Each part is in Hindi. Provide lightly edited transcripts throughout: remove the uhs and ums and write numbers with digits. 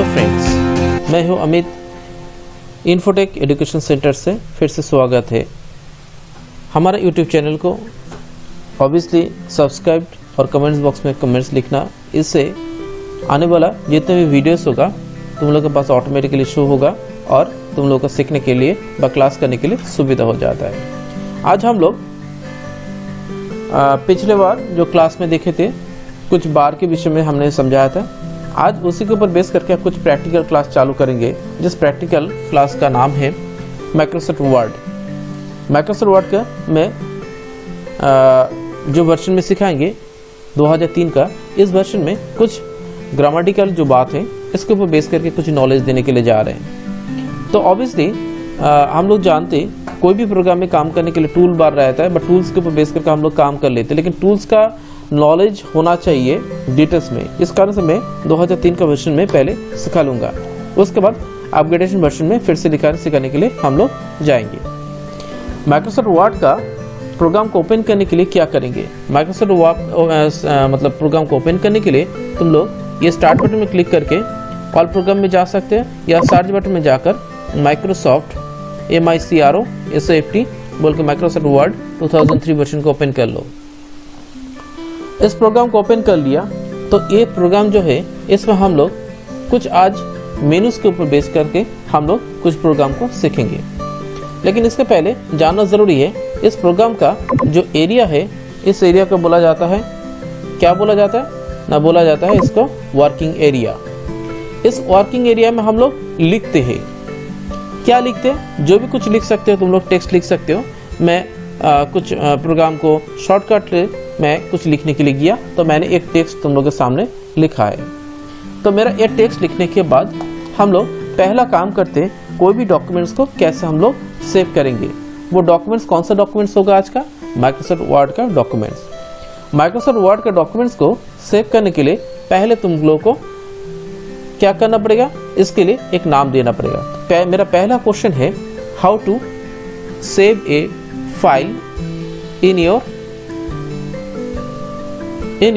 हेलो फ्रेंड्स, मैं हूं अमित। इन्फोटेक एजुकेशन सेंटर से फिर से स्वागत है। हमारा यूट्यूब चैनल को ऑब्वियसली सब्सक्राइब और कमेंट्स बॉक्स में कमेंट्स लिखना, इससे आने वाला जितने भी वीडियोस होगा तुम लोग के पास ऑटोमेटिकली शो होगा और तुम लोग को सीखने के लिए व क्लास करने के लिए सुविधा हो जाता है। आज हम लोग पिछले बार जो क्लास में देखे थे कुछ बार के विषय में हमने समझाया था। आज उसी के ऊपर बेस करके कुछ प्रैक्टिकल क्लास चालू करेंगे, जिस प्रैक्टिकल क्लास का नाम है माइक्रोसॉफ्ट वर्ड। माइक्रोसॉफ्ट वर्ड का में जो वर्जन में सिखाएंगे 2003 का, इस वर्जन में कुछ ग्रामेटिकल जो बात है इसके ऊपर बेस करके कुछ नॉलेज देने के लिए जा रहे हैं। तो ऑब्वियसली हम लोग जानते कोई भी प्रोग्राम में काम करने के लिए टूल बार रहता है, बट टूल्स के ऊपर बेस करके हम लोग काम कर लेते हैं, लेकिन टूल्स का नॉलेज होना चाहिए डिटेल्स में। इस कारण से मैं 2003 का वर्जन में पहले सिखा लूँगा, उसके बाद अपग्रेडेशन वर्जन में फिर से सिखाने के लिए हम लोग जाएंगे। माइक्रोसॉफ्ट वर्ड का प्रोग्राम को ओपन करने के लिए क्या करेंगे? माइक्रोसॉफ्ट वर्ड मतलब प्रोग्राम को ओपन करने के लिए तुम लोग ये स्टार्ट बटन में क्लिक करके ऑल प्रोग्राम में जा सकते हैं, या सर्च बटन में जाकर माइक्रोसॉफ्ट MICROSOFT बोल के माइक्रोसॉफ्ट वर्ड 2003 वर्जन को ओपन कर लो। इस प्रोग्राम को ओपन कर लिया तो ये प्रोग्राम जो है इसमें हम लोग कुछ आज मेनूज के ऊपर बेस करके हम लोग कुछ प्रोग्राम को सीखेंगे। लेकिन इसके पहले जानना ज़रूरी है, इस प्रोग्राम का जो एरिया है, इस एरिया को बोला जाता है, क्या बोला जाता है ना, बोला जाता है इसको वर्किंग एरिया। इस वर्किंग एरिया में हम लोग लिखते हैं, क्या लिखते हैं? जो भी कुछ लिख सकते हो तुम लोग, टेक्स्ट लिख सकते हो। मैं कुछ प्रोग्राम को शॉर्टकट मैं कुछ लिखने के लिए गया तो मैंने एक टेक्स्ट तुम लोगों के सामने लिखा है। तो मेरा ये टेक्स्ट लिखने के बाद हम लोग पहला काम करते हैं, कोई भी डॉक्यूमेंट्स को कैसे हम लोग सेव करेंगे। वो डॉक्यूमेंट्स कौन सा डॉक्यूमेंट्स होगा आज का? माइक्रोसॉफ्ट वर्ड का डॉक्यूमेंट्स। माइक्रोसॉफ्ट वर्ड का डॉक्यूमेंट्स को सेव करने के लिए पहले तुम लोग को क्या करना पड़ेगा? इसके लिए एक नाम देना पड़ेगा। मेरा पहला क्वेश्चन है, how to save a file in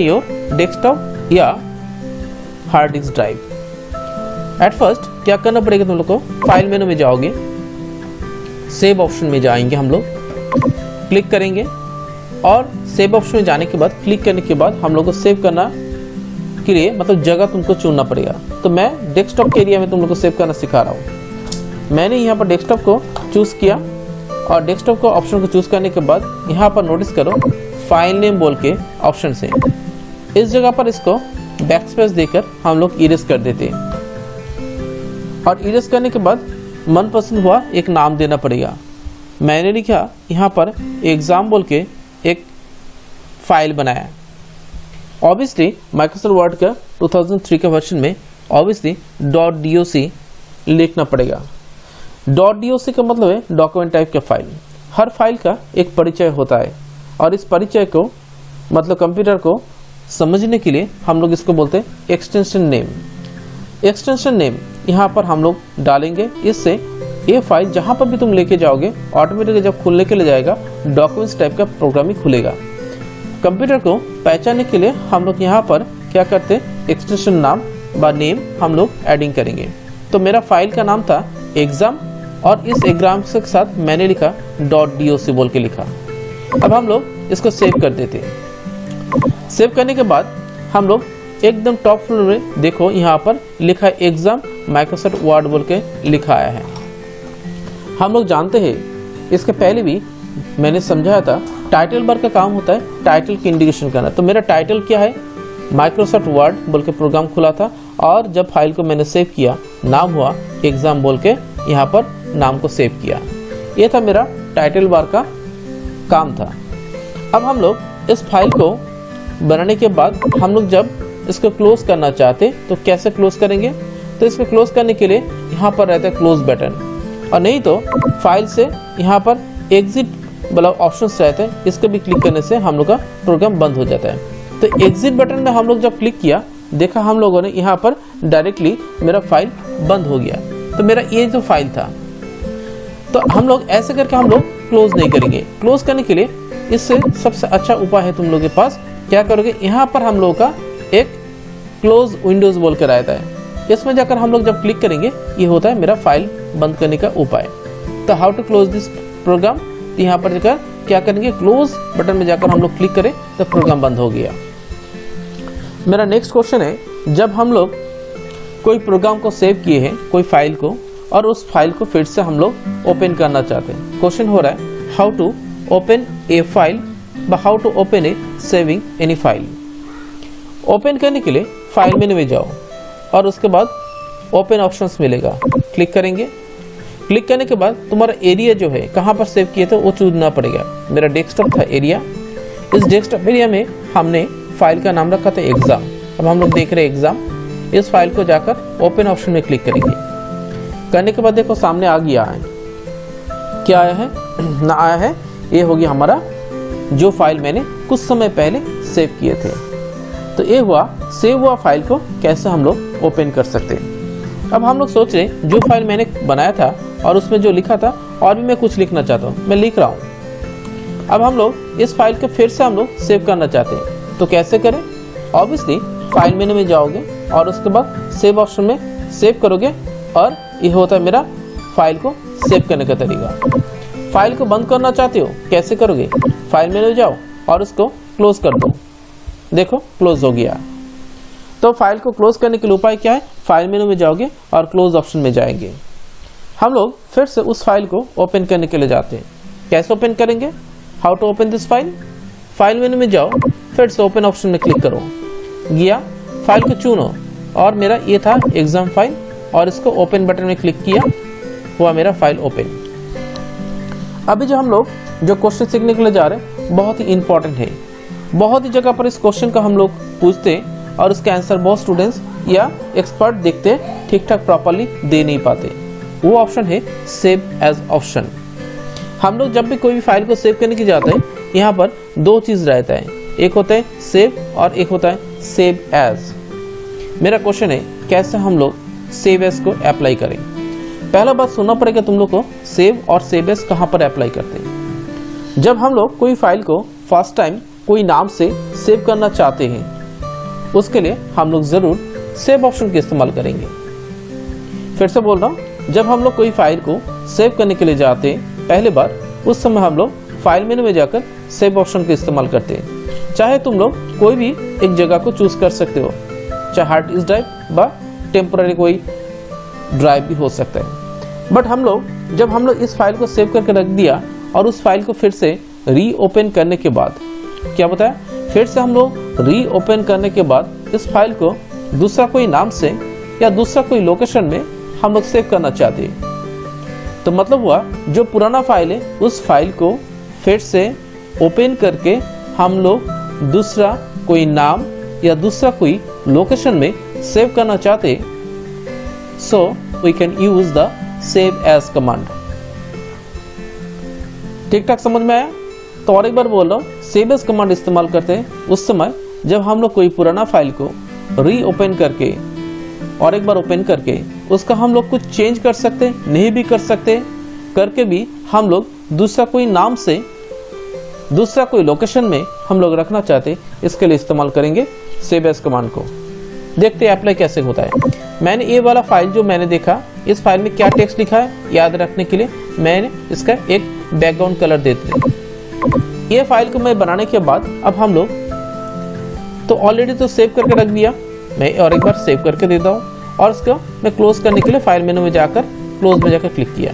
your desktop या hard disk drive. At first क्या करना पड़ेगा तुम लोग को? फाइल मेनू में जाओगे, सेव ऑप्शन में जाएंगे, हम लोग क्लिक करेंगे और सेव ऑप्शन में जाने के बाद क्लिक करने के बाद हम लोग को सेव करना के लिए मतलब जगह तुमको चुनना पड़ेगा। तो मैं डेस्कटॉप के एरिया में तुम लोग को सेव करना सिखा रहा हूँ। मैंने यहाँ पर डेस्कटॉप को चूज़ किया और डेस्कटॉप को ऑप्शन को चूज़ करने के बाद यहाँ पर नोटिस करो फाइल नेम बोल के ऑप्शन से, इस जगह पर इसको बैकस्पेस देकर हम लोग इरेज कर देते हैं। और इरेज करने के बाद मनपसंद हुआ एक नाम देना पड़ेगा। मैंने लिखा यहाँ पर एग्जाम बोल के एक फाइल बनाया। ऑब्वियसली माइक्रोसॉफ्ट वर्ड का 2003 का वर्जन में ऑब्वियसली .doc लिखना पड़ेगा। .doc का मतलब है डॉक्यूमेंट टाइप का फाइल। हर फाइल का एक परिचय होता है और इस परिचय को मतलब कंप्यूटर को समझने के लिए हम लोग इसको बोलते हैं एक्सटेंशन नेम। एक्सटेंशन नेम यहाँ पर हम लोग डालेंगे, इससे ये फाइल जहाँ पर भी तुम लेके जाओगे ऑटोमेटिकली जब खुलने के लिए जाएगा डॉक्यूमेंट्स टाइप का प्रोग्राम ही खुलेगा। कंप्यूटर को पहचानने के लिए हम लोग यहाँ पर क्या करते हैं, एक्सटेंशन नाम व नेम हम लोग एडिंग करेंगे। तो मेरा फाइल का नाम था एग्जाम और इस एग्जाम के साथ मैंने लिखा .doc बोल के लिखा। अब हम लोग इसको सेव कर देते हैं। सेव करने के बाद हम लोग एकदम टॉप फ्लोर में देखो यहाँ पर लिखा है एग्जाम माइक्रोसॉफ्ट वर्ड बोल के लिखा आया है। हम लोग जानते हैं, इसके पहले भी मैंने समझाया था, टाइटल बार का काम होता है टाइटल की इंडिकेशन करना। तो मेरा टाइटल क्या है? माइक्रोसॉफ्ट वर्ड बोल के प्रोग्राम खुला था और जब फाइल को मैंने सेव किया नाम हुआ एग्जाम बोल के यहाँ पर नाम को सेव किया। ये था मेरा टाइटल बार का काम था। अब हम लोग इस फाइल को बनाने के बाद हम लोग जब इसको क्लोज करना चाहते तो कैसे क्लोज करेंगे? तो इसको क्लोज करने के लिए यहाँ पर रहता है क्लोज बटन, और नहीं तो फाइल से यहाँ पर एग्जिट वाला ऑप्शन रहता है, इसको भी क्लिक करने से हम लोग का प्रोग्राम बंद हो जाता है। तो एग्जिट बटन में हम लोग जब क्लिक किया देखा हम लोगों ने यहाँ पर डायरेक्टली मेरा फाइल बंद हो गया। तो मेरा ये जो फाइल था, तो हम लोग ऐसे करके हम लोग क्लोज नहीं करेंगे। क्लोज करने के लिए इससे सबसे अच्छा उपाय है तुम लोग के पास, क्या करोगे, यहाँ पर हम लोग का एक क्लोज विंडोज बोल कर रहता है। इसमें जाकर हम लोग जब क्लिक करेंगे ये होता है मेरा फाइल बंद करने का उपाय। तो how to close this program, यहाँ पर जाकर क्या करेंगे, क्लोज बटन में जाकर हम लोग क्लिक करें तो प्रोग्राम बंद हो गया। मेरा नेक्स्ट क्वेश्चन है, जब हम लोग कोई प्रोग्राम को सेव किए हैं, कोई फाइल को, और उस फाइल को फिर से हम लोग ओपन करना चाहते हैं। क्वेश्चन हो रहा है how to open a file व how to open a saving any file. Open करने के लिए फाइल मेन्यू में जाओ और उसके बाद ओपन ऑप्शंस मिलेगा, क्लिक करेंगे। क्लिक करने के बाद तुम्हारा एरिया जो है कहाँ पर सेव किए थे वो चुनना पड़ेगा। मेरा डेस्कटॉप था एरिया, इस डेस्कटॉप एरिया में हमने फाइल का नाम रखा था एग्जाम। अब हम लोग देख रहे हैं एग्जाम। इस फाइल को जाकर ओपन ऑप्शन में क्लिक करेंगे। करने के बाद देखो सामने आ गया है, क्या आया है ना आया है, ये हो गया हमारा जो फाइल मैंने कुछ समय पहले सेव किए थे। तो ये हुआ सेव हुआ फाइल को कैसे हम लोग ओपन कर सकते हैं। अब हम लोग सोच रहे जो फाइल मैंने बनाया था और उसमें जो लिखा था और भी मैं कुछ लिखना चाहता हूँ, मैं लिख रहा हूँ। अब हम लोग इस फाइल को फिर से हम लोग सेव करना चाहते हैं, तो कैसे करें। ऑब्वियसली फाइल मेन्यू में जाओगे और उसके बाद सेव ऑप्शन में सेव करोगे और ये होता है मेरा फाइल को सेव करने का तरीका। फाइल को बंद करना चाहते हो, कैसे करोगे, फाइल मेन्यू जाओ और उसको क्लोज कर दो। देखो क्लोज हो गया। तो फाइल को क्लोज करने के लिए उपाय क्या है, फाइल मेन्यू में जाओगे और क्लोज ऑप्शन में जाएंगे। हम लोग फिर से उस फाइल को ओपन करने के लिए जाते हैं। कैसे ओपन करेंगे, how to open this file. File menu में जाओ, फिर से ओपन ऑप्शन में क्लिक करो, गया फाइल को चुनो और मेरा ये था एग्जाम फाइल और इसको ओपन बटन में क्लिक किया, हुआ मेरा फाइल ओपन। अभी जो हम लोग जो क्वेश्चन सीखने के लिए जा रहे हैं बहुत ही इंपॉर्टेंट है। बहुत ही जगह पर इस क्वेश्चन का हम लोग पूछते हैं और उसके आंसर बहुत स्टूडेंट्स या एक्सपर्ट देखते ठीक ठाक प्रॉपरली दे नहीं पाते। वो ऑप्शन है सेव एज ऑप्शन। हम लोग जब भी कोई भी फाइल को सेव करने की जाते हैं, यहाँ पर दो चीज़ रहता है, एक होता है सेव और एक होता है सेव एज। मेरा क्वेश्चन है कैसे हम लोग सेव एज को अप्लाई करें। पहला बात सुनना पड़ेगा तुम लोग को, सेव और सेव एज कहाँ पर अप्लाई करते हैं। जब हम लोग कोई फाइल को फर्स्ट टाइम कोई नाम से सेव करना चाहते हैं, उसके लिए हम लोग ज़रूर सेव ऑप्शन का इस्तेमाल करेंगे। फिर से बोल रहा हूँ, जब हम लोग कोई फाइल को सेव करने के लिए जाते हैं पहले बार, उस समय हम लोग फाइल मेन्यू में जाकर सेव ऑप्शन का इस्तेमाल करते हैं। चाहे तुम लोग कोई भी एक जगह को चूज कर सकते हो, चाहे हार्ड डिस्क ड्राइव व टेम्पोररी कोई ड्राइव भी हो सकता है। बट हम लोग जब हम लोग इस फाइल को सेव करके रख दिया और उस फाइल को फिर से रीओपन करने के बाद क्या बताया, फिर से हम लोग रीओपन करने के बाद इस फाइल को दूसरा कोई नाम से या दूसरा कोई लोकेशन में हम लोग सेव करना चाहते हैं। तो मतलब हुआ जो पुराना फाइल है उस फाइल को फिर से ओपन करके हम लोग दूसरा कोई नाम या दूसरा कोई लोकेशन में सेव करना चाहते हैं। So we can use the save as command. ठीक ठाक समझ में आया। तो और एक बार बोल रहा हूँ, सेव एज कमांड इस्तेमाल करते हैं उस समय जब हम लोग कोई पुराना फाइल को रीओपन करके और एक बार ओपन करके उसका हम लोग कुछ चेंज कर सकते, नहीं भी कर सकते, करके भी हम लोग दूसरा कोई नाम से दूसरा कोई लोकेशन में हम लोग रखना चाहते, इसके लिए इस्तेमाल करेंगे सेव एज कमांड को। देखते हैं अप्लाई कैसे होता है। मैंने ये वाला फाइल जो मैंने देखा, इस फाइल में क्या टेक्स्ट लिखा है याद रखने के लिए मैंने इसका एक बैकग्राउंड कलर दे दिया। ये फाइल को मैं बनाने के बाद अब हम लोग तो ऑलरेडी तो सेव करके रख दिया, मैं और एक बार सेव करके देता हूँ और इसको मैं क्लोज करने के लिए फाइल मेनू में जाकर क्लोज में जाकर क्लिक किया।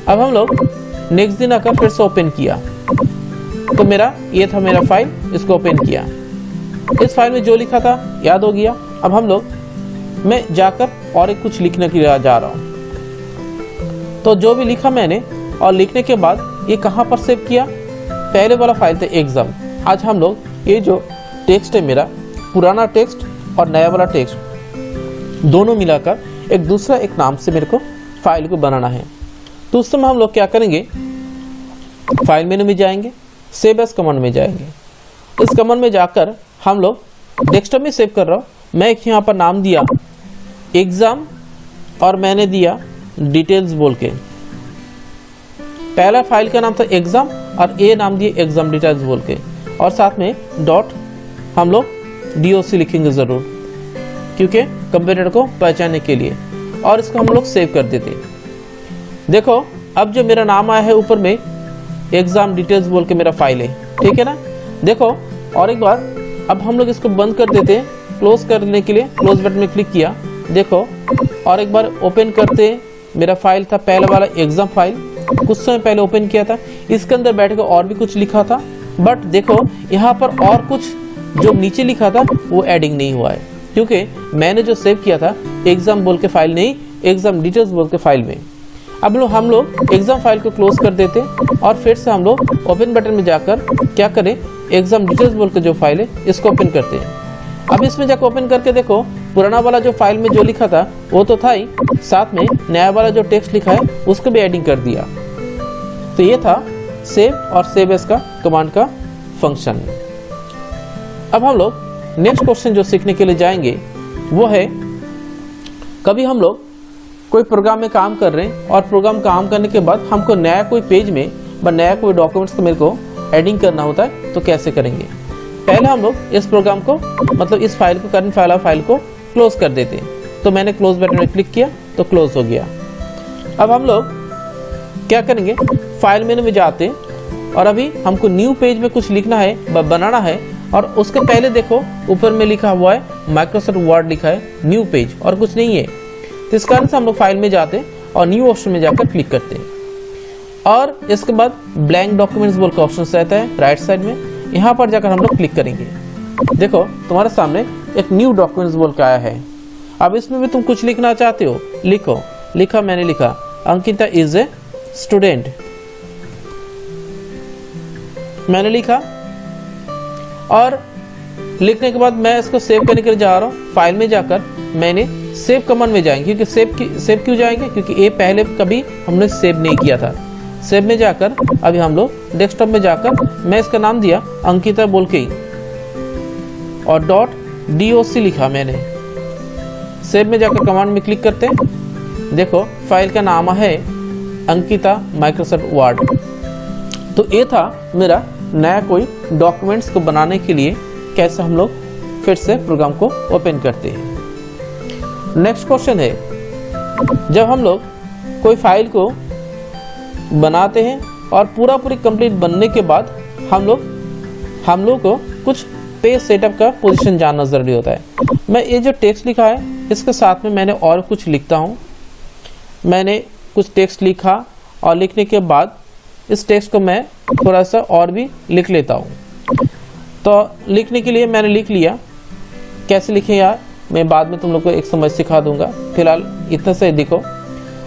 अब हम लोग नेक्स्ट दिन आकर फिर से ओपन किया तो मेरा ये था मेरा फाइल, इसको ओपन किया। इस फाइल में जो लिखा था याद हो गया। अब हम लोग मैं जाकर और एक कुछ लिखने के लिए जा रहा हूँ। तो जो भी लिखा मैंने और लिखने के बाद ये कहाँ पर सेव किया, पहले वाला फाइल था एग्जाम। आज हम लोग ये जो टेक्स्ट है मेरा पुराना टेक्स्ट और नया वाला टेक्स्ट दोनों मिलाकर एक दूसरा एक नाम से मेरे को फाइल को बनाना है। तो उस समय हम लोग क्या करेंगे, फाइल मेनू में जाएंगे, सेव एज कमांड में जाएंगे। इस कमांड में जाकर हम लोग डेस्कटॉप में सेव कर रहा हूँ, मैं एक यहाँ पर नाम दिया एग्जाम और मैंने दिया डिटेल्स बोल के। पहला फाइल का नाम था एग्जाम और ए नाम दिए एग्जाम डिटेल्स बोल के, और साथ में डॉट हम लोग DOC लिखेंगे ज़रूर, क्योंकि कंप्यूटर को पहचानने के लिए, और इसको हम लोग सेव कर देते। देखो अब जो मेरा नाम आया है ऊपर में एग्जाम डिटेल्स बोल के मेरा फाइल है, ठीक है ना। देखो और एक बार अब हम लोग इसको बंद कर देते हैं। क्लोज करने के लिए क्लोज बटन में क्लिक किया, देखो और एक बार ओपन करते हैं। मेरा फाइल था पहला वाला एग्जाम फाइल, कुछ समय पहले ओपन किया था। इसके अंदर बैठ के और भी कुछ लिखा था, बट देखो यहाँ पर और कुछ जो नीचे लिखा था वो एडिंग नहीं हुआ है, क्योंकि मैंने जो सेव किया था एग्जाम बोल के फाइल नहीं, एग्जाम डिटेल्स बोल के फाइल में। अब हम लोग एग्जाम फाइल को क्लोज कर देते और फिर से हम लोग ओपन बटन में जाकर क्या करें, एग्जाम डिटेल्स बोल के जो फाइल है इसको ओपन करते हैं। अब इसमें जाकर ओपन करके देखो पुराना वाला जो फाइल में जो लिखा था वो तो था ही, साथ में नया वाला जो टेक्स्ट लिखा है उसको भी एडिंग कर दिया। तो ये था सेव और सेव एज का कमांड का फंक्शन। अब हम लोग नेक्स्ट क्वेश्चन जो सीखने के लिए जाएंगे वो है, कभी हम लोग कोई प्रोग्राम में काम कर रहे हैं और प्रोग्राम काम करने के बाद हमको नया कोई पेज में व नया कोई डॉक्यूमेंट्स को मेरे को एडिंग करना होता है, तो कैसे करेंगे। पहले हम लोग इस प्रोग्राम को मतलब इस फाइल को करंट फाइल को क्लोज कर देते हैं। तो मैंने क्लोज बटन में क्लिक किया तो क्लोज हो गया। अब हम लोग क्या करेंगे, फाइल मेनू में जाते और अभी हमको न्यू पेज में कुछ लिखना है बनाना है, और उसके पहले देखो ऊपर में लिखा हुआ है माइक्रोसॉफ्ट वर्ड लिखा है न्यू पेज और कुछ नहीं है। तो इस कारण से हम लोग फाइल में जाते और न्यू ऑप्शन में जाकर क्लिक करते हैं, और इसके बाद ब्लैंक डॉक्यूमेंट्स बोल का ऑप्शन रहता है राइट साइड में, यहाँ पर जाकर हम लोग क्लिक करेंगे। देखो तुम्हारे सामने एक न्यू डॉक्यूमेंट्स बोल का आया है। अब इसमें भी तुम कुछ लिखना चाहते हो, लिखो। लिखा, मैंने लिखा अंकिता इज ए स्टूडेंट, मैंने लिखा। और लिखने के बाद मैं इसको सेव करने के लिए जा रहा हूँ। फाइल में जाकर मैंने सेव कमांड में जाएंगे, क्योंकि सेव क्यों जाएंगे, क्योंकि ये पहले कभी हमने सेव नहीं किया था। सेव में जाकर अभी हम लोग डेस्कटॉप में जाकर मैं इसका नाम दिया अंकिता बोल के ही, और .doc लिखा मैंने। सेव में जाकर कमांड में क्लिक करते हैं। देखो फाइल का नाम है अंकिता माइक्रोसॉफ्ट वर्ड। तो ये था मेरा नया कोई डॉक्यूमेंट्स को बनाने के लिए कैसे हम लोग फिर से प्रोग्राम को ओपन करते हैं। नेक्स्ट क्वेश्चन है, जब हम लोग कोई फाइल को बनाते हैं और पूरी कंप्लीट बनने के बाद हम लोग को कुछ पेज सेटअप का पोजीशन जानना ज़रूरी होता है। मैं ये जो टेक्स्ट लिखा है इसके साथ में मैंने और कुछ लिखता हूँ। मैंने कुछ टेक्स्ट लिखा और लिखने के बाद इस टेक्स्ट को मैं थोड़ा सा और भी लिख लेता हूँ। तो लिखने के लिए मैंने लिख लिया, कैसे लिखें यार मैं बाद में तुम लोग को एक समझ सिखा दूंगा, फिलहाल इतना से दिखो।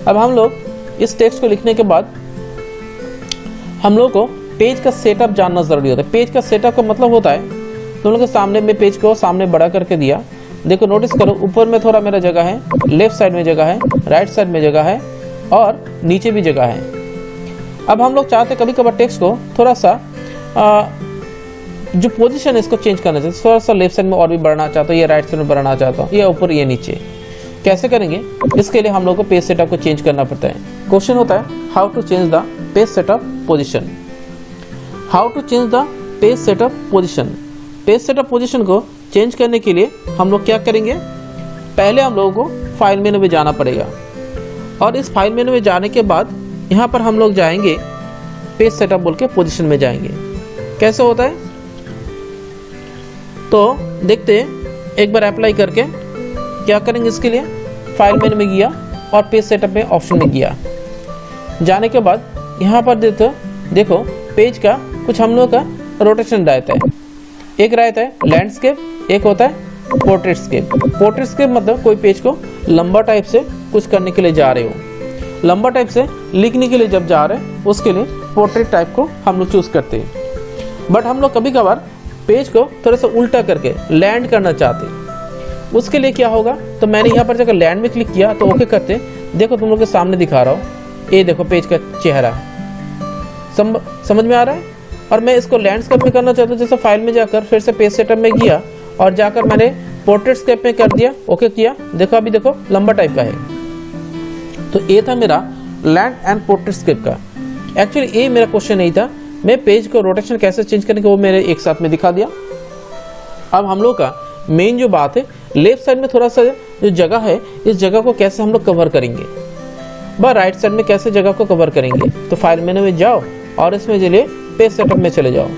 अब हम लोग इस टेक्स्ट को लिखने के बाद हम लोग को पेज का सेटअप जानना ज़रूरी होता है। पेज का सेटअप का मतलब होता है, तुम लोग के सामने में पेज को सामने बड़ा करके दिया। देखो नोटिस करो ऊपर में थोड़ा मेरा जगह है, लेफ्ट साइड में जगह है, राइट साइड में जगह है और नीचे भी जगह है। अब हम लोग चाहते कभी कभार टेक्स्ट को थोड़ा सा जो पोजीशन है इसको चेंज करना चाहते, थोड़ा सा लेफ्ट साइड में और भी बढ़ना चाहता हूँ, या राइट साइड में बढ़ाना चाहता हूँ, या ऊपर या नीचे। कैसे करेंगे, इसके लिए हम लोग को पेज सेटअप को चेंज करना पड़ता है। क्वेश्चन होता है how to change the page setup position. How to change the page setup position. Page setup position को चेंज करने के लिए हम लोग क्या करेंगे, पहले हम लोगों को फाइल मेनू में जाना पड़ेगा, और इस फाइल मेनू में जाने के बाद यहाँ पर हम लोग जाएंगे पेज सेटअप बोल के पोजीशन में जाएंगे। कैसे होता है तो देखते हैं, एक बार अप्लाई करके क्या करेंगे। इसके लिए फाइल मेनू में गया और पेज सेटअप में ऑप्शन में गया। जाने के बाद यहाँ पर देखो पेज का कुछ हम लोग का रोटेशन रहता है। एक रहता है लैंडस्केप, एक होता है पोर्ट्रेटस्केप। पोर्ट्रेटस्केप मतलब कोई पेज को लंबा टाइप से कुछ करने के लिए जा रहे हो, लंबा टाइप से लिखने के लिए जब जा रहे हैं उसके लिए पोर्ट्रेट टाइप को हम लोग चूज़ करते हैं। बट हम लोग कभी कभार पेज को थोड़ा सा उल्टा करके लैंड करना चाहते हैं, उसके लिए क्या होगा, तो मैंने यहाँ पर जाकर लैंड में क्लिक किया तो ओके करते। देखो तुम लोग के सामने दिखा रहा हूँ, ये देखो पेज का चेहरा समझ में आ रहा है। और मैं इसको लैंडस्केप में करना चाहता हूँ, जैसे फाइल में जाकर फिर से पेज सेटअप में गया और जाकर मैंने पोर्ट्रेटस्केप में कर दिया, ओके किया। देखो अभी देखो लंबा टाइप का है। तो ये था मेरा लैंड एंड पोर्ट्रेटस्केप का। एक्चुअली ये मेरा क्वेश्चन नहीं था, मैं पेज को रोटेशन कैसे चेंज करने के वो मेरे एक साथ में दिखा दिया। अब हम लोग का मेन जो बात है, लेफ्ट साइड में थोड़ा सा जो जगह है इस जगह को कैसे हम लोग कवर करेंगे, व राइट साइड में कैसे जगह को कवर करेंगे। तो फाइल मेनू में जाओ और इसमें चलिए पेज सेटअप में चले जाओ।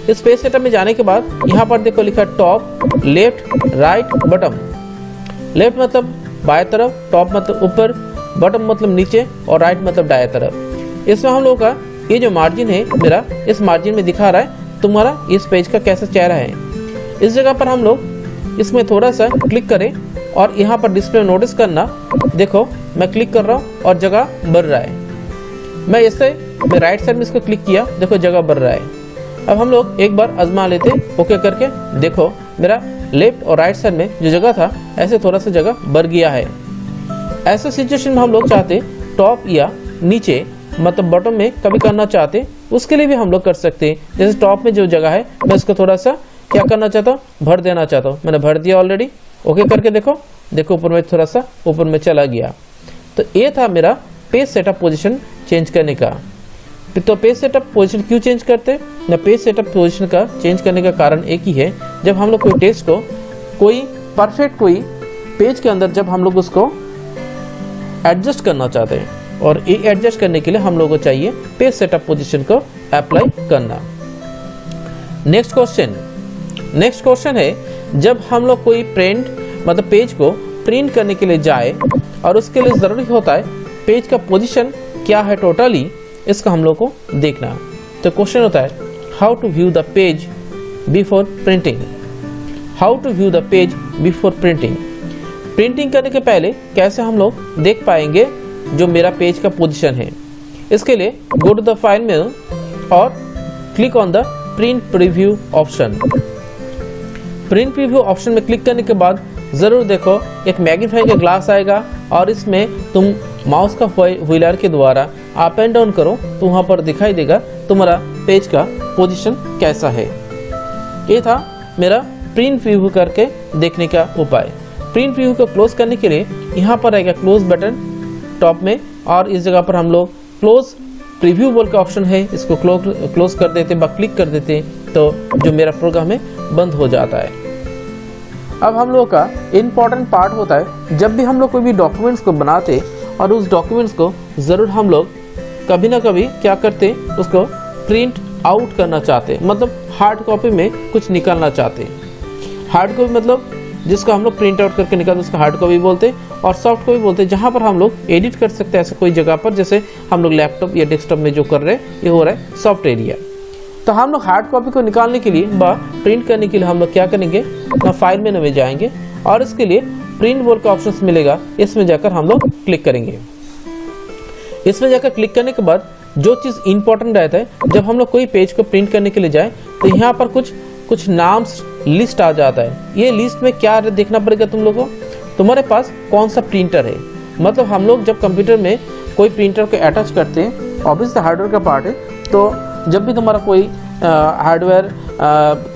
इस पेज सेटअप में जाने के बाद यहाँ पर देखो लिखा top, left, right, bottom. Left मतलब बाएं तरफ, टॉप मतलब ऊपर, बटम मतलब नीचे और राइट मतलब दाएं तरफ। इसमें हम लोगों का ये जो मार्जिन है मेरा, इस मार्जिन में दिखा रहा है तुम्हारा इस पेज का कैसा चेहरा है। इस जगह पर हम लोग इसमें थोड़ा सा क्लिक करें और यहाँ पर डिस्प्ले नोटिस करना, देखो मैं क्लिक कर रहा हूँ और जगह बढ़ रहा है। मैं राइट साइड में इसको क्लिक किया, देखो जगह बढ़ रहा है। अब हम लोग एक बार आजमा लेते ओके करके, देखो मेरा लेफ्ट और राइट साइड में जो जगह था ऐसे थोड़ा सा जगह बढ़ गया है। ऐसे सिचुएशन में हम लोग चाहते टॉप या नीचे मतलब बॉटम में कभी करना चाहते, उसके लिए भी हम लोग कर सकते हैं। जैसे टॉप में जो जगह है मैं इसको थोड़ा सा क्या करना चाहता हूँ, भर देना चाहता हूँ। मैंने भर दिया ऑलरेडी, ओके करके देखो ऊपर में थोड़ा सा ऊपर में चला गया। तो ये था मेरा पेज सेटअप पोजीशन चेंज करने का। तो पेज सेटअप पोजीशन क्यों चेंज करते ना, पेज सेटअप पोजीशन का चेंज करने का कारण एक ही है, जब हम लोग कोई टेक्स्ट को कोई परफेक्ट कोई पेज के अंदर जब हम लोग उसको एडजस्ट करना चाहते हैं, और ये एडजस्ट करने के लिए हम लोगों को चाहिए पेज सेटअप पोजीशन को अप्लाई करना। नेक्स्ट क्वेश्चन है, जब हम लोग कोई प्रिंट मतलब पेज को प्रिंट करने के लिए जाए और उसके लिए ज़रूरी होता है पेज का पोजीशन क्या है टोटली, इसका हम लोग को देखना। तो क्वेश्चन होता है how to view the page before printing. How to view the page before printing. Printing करने के पहले कैसे हम लोग देख पाएंगे जो मेरा पेज का पोजीशन है। इसके लिए go to the file menu और click on the print preview option. Print preview option में क्लिक करने के बाद ज़रूर देखो एक मैग्नीफाइंग का ग्लास आएगा और इसमें तुम माउस का व्हीलर के द्वारा अप एंड डाउन करो तो वहाँ पर दिखाई देगा तुम्हारा पेज का पोजीशन कैसा है। ये था मेरा प्रिंट प्रीव्यू करके देखने का उपाय। प्रिंट प्रीव्यू को क्लोज करने के लिए यहाँ पर आएगा क्लोज बटन टॉप में, और इस जगह पर हम लोग क्लोज प्रीव्यू बोल का ऑप्शन है, इसको क्लोज कर देते ब क्लिक कर देते तो जो मेरा प्रोग्राम है बंद हो जाता है। अब हम लोग का इम्पॉर्टेंट पार्ट होता है, जब भी हम लोग कोई भी डॉक्यूमेंट्स को बनाते और उस डॉक्यूमेंट्स को ज़रूर हम लोग कभी ना कभी क्या करते, उसको प्रिंट आउट करना चाहते, मतलब हार्ड कॉपी में कुछ निकालना चाहते। हार्ड कॉपी मतलब जिसको हम लोग प्रिंट आउट करके निकालते उसको हार्ड कॉपी बोलते, और सॉफ्ट कॉपी बोलते जहाँ पर हम लोग एडिट कर सकते हैं ऐसे कोई जगह पर, जैसे हम लोग लैपटॉप या डेस्कटॉप में जो कर रहे हैं ये हो रहा है सॉफ्ट एरिया। तो हम लोग हार्ड कॉपी को निकालने के लिए व प्रिंट करने के लिए हम लोग क्या करेंगे, फाइल मेनू में जाएंगे और इसके लिए प्रिंट बोल का ऑप्शन मिलेगा, इसमें जाकर हम लोग क्लिक करेंगे। इसमें जाकर क्लिक करने के बाद जो चीज़ इंपॉर्टेंट रहता है, जब हम लोग कोई पेज को प्रिंट करने के लिए जाए तो यहाँ पर कुछ नाम्स लिस्ट आ जाता है। ये लिस्ट में क्या देखना पड़ेगा तुम लोगों को, तुम्हारे पास कौन सा प्रिंटर है। मतलब हम लोग जब कंप्यूटर में कोई प्रिंटर को अटैच करते हैं, ऑब्वियसली हार्डवेयर का पार्ट है, तो जब भी तुम्हारा कोई हार्डवेयर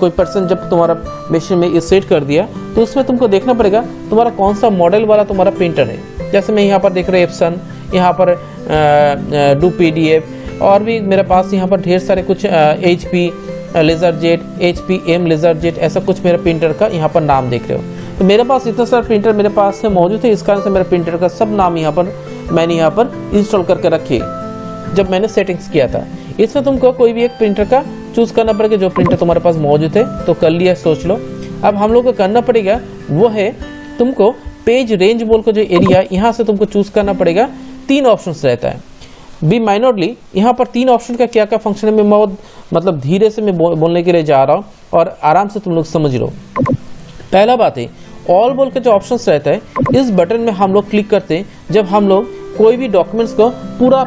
कोई पर्सन जब तुम्हारा मशीन में ये सेट कर दिया तो उसमें तुमको देखना पड़ेगा तुम्हारा कौन सा मॉडल वाला तुम्हारा प्रिंटर है। जैसे मैं यहाँ पर देख रहा हूँ एप्सन, यहाँ पर डू PDF, और भी मेरे पास यहाँ पर ढेर सारे कुछ HP LaserJet, HP M LaserJet, ऐसा कुछ मेरे प्रिंटर का यहाँ पर नाम देख रहे हो। तो मेरे पास इतना सारा प्रिंटर मेरे पास से मौजूद है, इस कारण से मेरे प्रिंटर का सब नाम यहाँ पर मैंने यहाँ पर इंस्टॉल करके रखे जब मैंने सेटिंग्स किया था। इसमें तुमको कोई भी एक प्रिंटर का चूज़ करना पड़ेगा, जो प्रिंटर तुम्हारे पास मौजूद है तो कर लिया, सोच लो। अब हम लोग को करना पड़ेगा वो है तुमको पेज रेंज बोल को जो एरिया यहाँ से तुमको चूज़ करना पड़ेगा। 3 ऑप्शंस रहता है, बी माइनरली यहाँ पर 3 ऑप्शन का क्या क्या फंक्शन है, मैं बहुत मतलब धीरे से मैं बोलने के लिए जा रहा हूँ और आराम से तुम लोग समझ लो। पहला बात है ऑल बोल का जो ऑप्शंस रहता है, इस बटन में हम लोग क्लिक करते हैं जब हम लोग कोई भी डॉक्यूमेंट्स को पूरा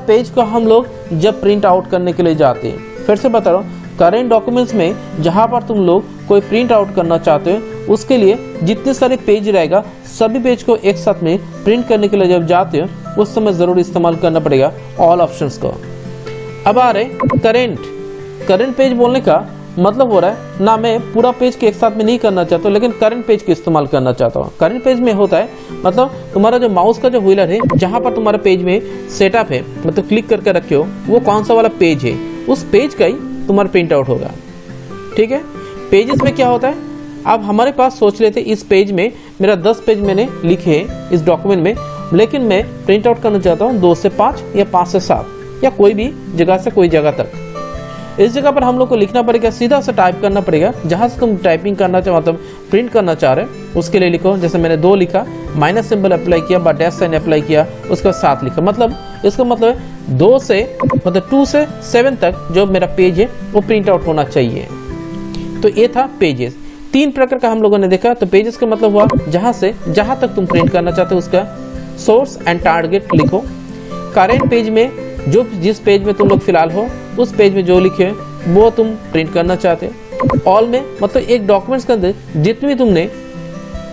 पेज को हम लोग जब प्रिंट आउट करने के लिए जाते हैं। फिर से बता रहा हूँ, करेंट डॉक्यूमेंट्स में जहाँ पर तुम लोग कोई प्रिंट आउट करना चाहते हो उसके लिए जितने सारे पेज रहेगा सभी पेज को एक साथ में प्रिंट करने के लिए जब जाते हो उस समय ज़रूर इस्तेमाल करना पड़ेगा ऑल ऑप्शंस को। अब आ रहे करेंट पेज बोलने का मतलब हो रहा है ना, मैं पूरा पेज के एक साथ में नहीं करना चाहता हूँ लेकिन करंट पेज को इस्तेमाल करना चाहता हूँ। करंट पेज में होता है मतलब तुम्हारा जो माउस का जो व्हीलर है जहाँ पर तुम्हारा पेज में सेटअप है, मतलब क्लिक करके रखे हो वो कौन सा वाला पेज है, उस पेज का ही तुम्हारा प्रिंट आउट होगा। ठीक है, पेजेस में क्या होता है, अब हमारे पास सोच लेते इस पेज में मेरा 10 पेज मैंने लिखे हैं इस डॉक्यूमेंट में, लेकिन मैं प्रिंट आउट करना चाहता हूँ 2 से 5 या 5 से 7 या कोई भी जगह से कोई जगह तक। इस जगह पर हम लोग को लिखना पड़ेगा, सीधा सा टाइप करना पड़ेगा, जहाँ से तुम टाइपिंग करना चाहो मतलब प्रिंट करना चाह रहे हैं उसके लिए लिखो। जैसे मैंने 2 लिखा, माइनस सिंबल अप्लाई किया, बाद डैश साइन अप्लाई किया, उसके बाद 7 लिखा। मतलब इसका मतलब 2 से 7 तक जो मेरा पेज है वो प्रिंट आउट होना चाहिए। तो ये था पेजेस। 3 प्रकार का हम लोगों ने देखा। तो पेजेस का मतलब हुआ जहाँ से जहाँ तक तुम प्रिंट करना चाहते हो उसका सोर्स एंड टारगेट लिखो। करेंट पेज में जिस पेज में तुम लोग फिलहाल हो उस पेज में जो लिखे वो तुम प्रिंट करना चाहते हो। ऑल में मतलब एक डॉक्यूमेंट्स के अंदर जितनी भी तुमने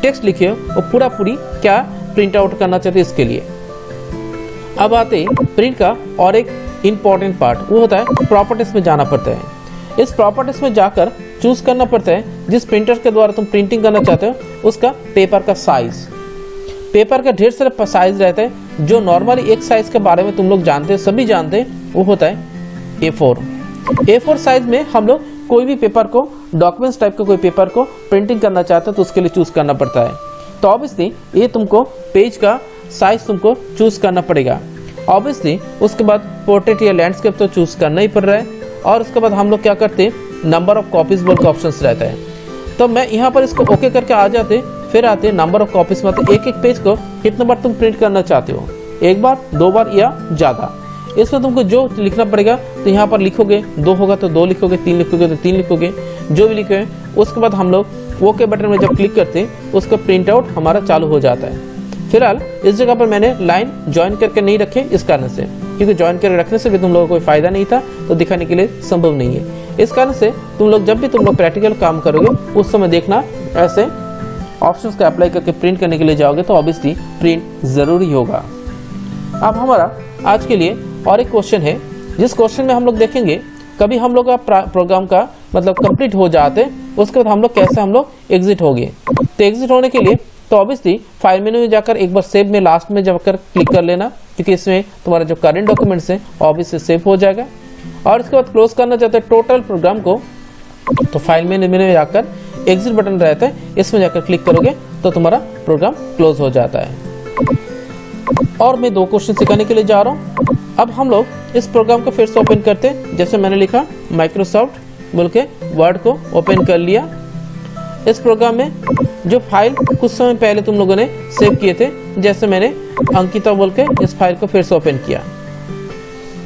टेक्स्ट लिखे हो वो पूरा पूरी क्या प्रिंट आउट करना चाहते हो इसके लिए। अब आते प्रिंट का और एक इम्पॉर्टेंट पार्ट, वो होता है प्रॉपर्टीज में जाना पड़ता है। इस प्रॉपर्टीज में जाकर चूज करना पड़ता है जिस प्रिंटर के द्वारा तुम प्रिंटिंग करना चाहते हो उसका पेपर का साइज। पेपर का ढेर सारा साइज रहता है। जो नॉर्मली एक साइज के बारे में तुम लोग जानते हैं, सभी जानते हैं, वो होता है A4। A4 साइज में हम लोग कोई भी पेपर को, डॉक्यूमेंट्स टाइप का कोई पेपर को प्रिंटिंग करना चाहते हैं तो उसके लिए चूज करना पड़ता है। तो ऑब्वियसली ये तुमको पेज का साइज तुमको चूज करना पड़ेगा। ऑब्वियसली उसके बाद पोर्ट्रेट या लैंडस्केप तो चूज करना ही पड़ रहा है। और उसके बाद हम लोग क्या करते हैं, नंबर ऑफ कॉपीज बोल के ऑप्शन रहता है। तो मैं यहाँ पर इसको ओके करके आ जाते, फिर आते नंबर ऑफ कॉपीज, मतलब एक पेज को कितने बार तुम प्रिंट करना चाहते हो, 1 बार 2 बार या ज़्यादा। इसमें तुमको जो लिखना पड़ेगा तो यहाँ पर लिखोगे, 2 होगा तो 2 लिखोगे, 3 लिखोगे तो 3 लिखोगे, जो भी लिखे। उसके बाद हम लोग ओके बटन में जब क्लिक करते हैं उसका प्रिंट आउट हमारा चालू हो जाता है। फिलहाल इस जगह पर मैंने लाइन ज्वाइन करके नहीं रखे इस कारण से, क्योंकि ज्वाइन करके रखने से भी तुम लोगों को कोई फायदा नहीं था, तो दिखाने के लिए संभव नहीं है। इस कारण से तुम लोग जब भी तुम लोग प्रैक्टिकल काम करोगे उस समय देखना, ऐसे ऑप्शंस का अप्लाई करके प्रिंट करने के लिए जाओगे तो ऑब्वियसली प्रिंट जरूरी होगा। अब हमारा आज के लिए और एक क्वेश्चन है, जिस क्वेश्चन में हम लोग देखेंगे कभी हम लोग का प्रोग्राम का मतलब कंप्लीट हो जाते उसके बाद हम लोग कैसे हम लोग एग्जिट हो गए। तो एग्जिट होने के लिए तो ऑब्वियसली फाइल मेनू में जाकर एक बार सेव में लास्ट में जाकर क्लिक कर लेना, क्योंकि इसमें तुम्हारा जो करंट डॉक्यूमेंट्स है ऑब्वियसली सेव हो जाएगा। और इसके बाद क्लोज करना चाहते हैं टोटल प्रोग्राम को, तो फाइल मेनू में जाकर एग्जिट बटन रहता है, इसमें जाकर क्लिक करोगे तो तुम्हारा प्रोग्राम क्लोज हो जाता है। और मैं 2 क्वेश्चन सिखाने के लिए जा रहा हूँ। अब हम लोग इस प्रोग्राम को फिर से ओपन करते हैं। जैसे मैंने लिखा माइक्रोसॉफ्ट बोल के वर्ड को ओपन कर लिया। इस प्रोग्राम में जो फाइल कुछ समय पहले तुम लोगों ने सेव किए थे, जैसे मैंने अंकिता बोल के इस फाइल को फिर से ओपन किया,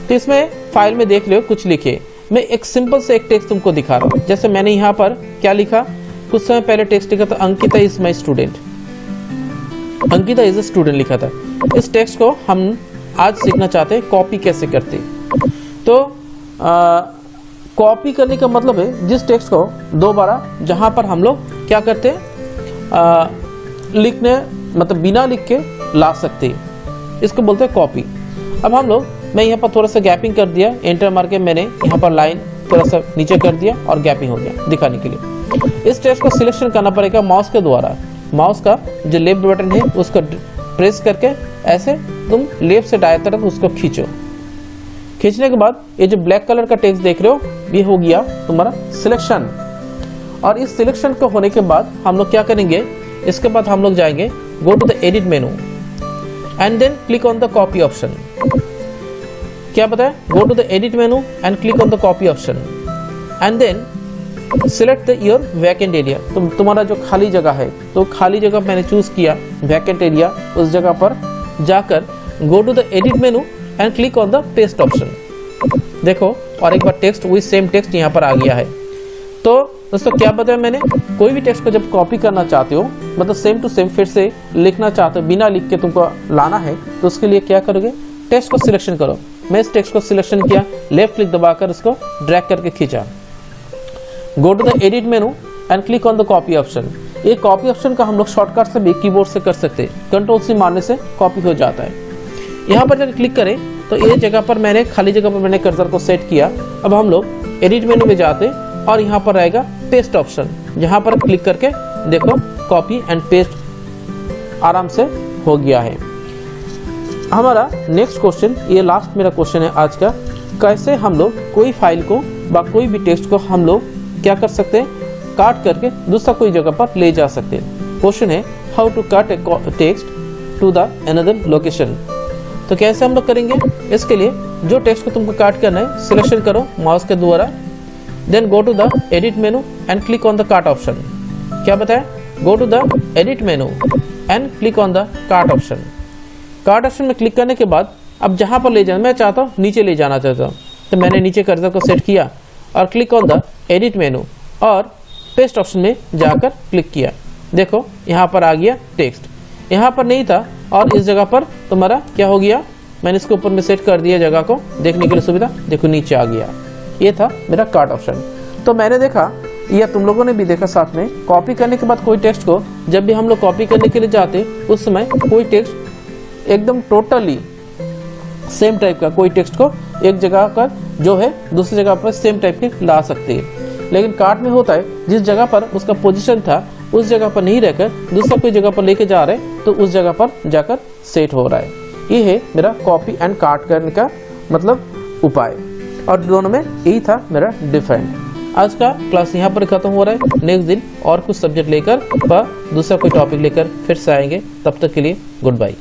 तो इसमें फाइल में देख लो कुछ लिखे। मैं एक सिंपल से एक टेक्स्ट तुमको दिखा रहा हूँ। जैसे मैंने यहाँ पर क्या लिखा, कुछ समय पहले टेक्स्ट लिखा था Ankita is my student, Ankita is a student लिखा था। इस टेक्स्ट को हम आज सीखना चाहते हैं कॉपी कैसे करते। तो कॉपी करने का मतलब है जिस टेक्स्ट को दोबारा जहाँ पर हम लोग क्या करते हैं लिखने मतलब बिना लिख के ला सकते हैं, इसको बोलते हैं कॉपी। अब हम लोग, मैं यहाँ पर थोड़ा सा गैपिंग कर दिया, एंटर मार के मैंने यहाँ पर लाइन थोड़ा सा नीचे कर दिया और गैपिंग हो गया दिखाने के लिए। इस टेक्स्ट को सिलेक्शन करना पड़ेगा माउस के द्वारा। माउस का जो लेफ्ट बटन है उसको प्रेस करके ऐसे तुम लेफ्ट से दाएं तरफ उसको खींचो। खींचने के बाद ये जो ब्लैक कलर का टेक्स्ट देख रहे हो ये हो गया तुम्हारा सिलेक्शन। और इस सिलेक्शन को होने के बाद हम लोग क्या करेंगे, इसके बाद हम लोग जाएंगे go to the edit menu and then click on the copy option. क्या पता है, go to the edit menu and click on the copy option and then select your vacant area. तुम्हारा जो खाली जगह है, तो खाली जगह मैंने चूज किया वैकेंट एरिया, उस जगह पर जाकर go to the edit menu and click on the paste option. देखो और एक बार टेक्स्ट वही सेम टेक्स्ट यहाँ पर आ गया है। तो दोस्तों क्या बताया मैंने, कोई भी टेक्स्ट को जब कॉपी करना चाहते हो मतलब सेम टू सेम फिर से लिखना चाहते हो, बिना लिख के तुमको लाना है, तो उसके लिए क्या करोगे, टेक्स्ट को सिलेक्शन करो। मैं इस टेक्स्ट को सिलेक्शन किया, लेफ्ट क्लिक दबाकर उसको ड्रैग करके खींचा। Go to the edit menu and click on the copy option. ये कॉपी ऑप्शन का हम लोग शॉर्टकट से भी कीबोर्ड से कर सकते हैं, कंट्रोल C मारने से कॉपी हो जाता है। यहाँ पर जब क्लिक करें तो ये जगह पर मैंने खाली जगह पर मैंने कर्सर को सेट किया। अब हम लोग एडिट मेनू में जाते और यहाँ पर रहेगा पेस्ट ऑप्शन, जहाँ पर क्लिक करके देखो कॉपी एंड पेस्ट आराम से हो गया है। हमारा नेक्स्ट क्वेश्चन, ये लास्ट मेरा क्वेश्चन है आज का, कैसे हम लोग कोई फाइल को व कोई भी टेक्स्ट को हम लोग क्या कर सकते हैं, काट करके दूसरा कोई जगह पर ले जा सकते हैं। क्वेश्चन है how to cut a text to the another location. तो कैसे हम लोग करेंगे, इसके लिए जो टेक्स्ट को तुमको काट करना है सिलेक्शन करो माउस के द्वारा, then go to the edit menu and click on the cut option. क्या बताया, go to the edit menu and click on the cut option. Cut option में क्लिक करने के बाद अब जहां पर ले जाना, मैं चाहता हूँ नीचे ले जाना चाहता हूँ, तो मैंने नीचे कर्सर को सेट किया और क्लिक ऑन द एडिट मेनू और पेस्ट ऑप्शन में जाकर क्लिक किया। देखो यहाँ पर आ गया टेक्स्ट, यहाँ पर नहीं था और इस जगह पर तुम्हारा क्या हो गया, मैंने इसके ऊपर में सेट कर दिया जगह को देखने के लिए सुविधा, देखो नीचे आ गया। ये था मेरा काट ऑप्शन। तो मैंने देखा या तुम लोगों ने भी देखा साथ में, कॉपी करने के बाद कोई टेक्स्ट को जब भी हम लोग कॉपी करने के लिए जाते उस समय कोई टेक्स्ट एकदम टोटली सेम टाइप का कोई टेक्स्ट को एक जगह पर जो है दूसरी जगह पर सेम टाइप के ला सकते हैं। लेकिन काट में होता है जिस जगह पर उसका पोजीशन था उस जगह पर नहीं रहकर दूसरा कोई जगह पर लेके जा रहे हैं तो उस जगह पर जाकर सेट हो रहा है। ये है मेरा कॉपी एंड काट करने का मतलब उपाय, और दोनों में यही था मेरा डिफरेंट। आज का क्लास यहाँ पर खत्म हो रहा है। नेक्स्ट दिन और कुछ सब्जेक्ट लेकर व दूसरा कोई टॉपिक लेकर फिर से आएंगे। तब तक के लिए गुड बाय।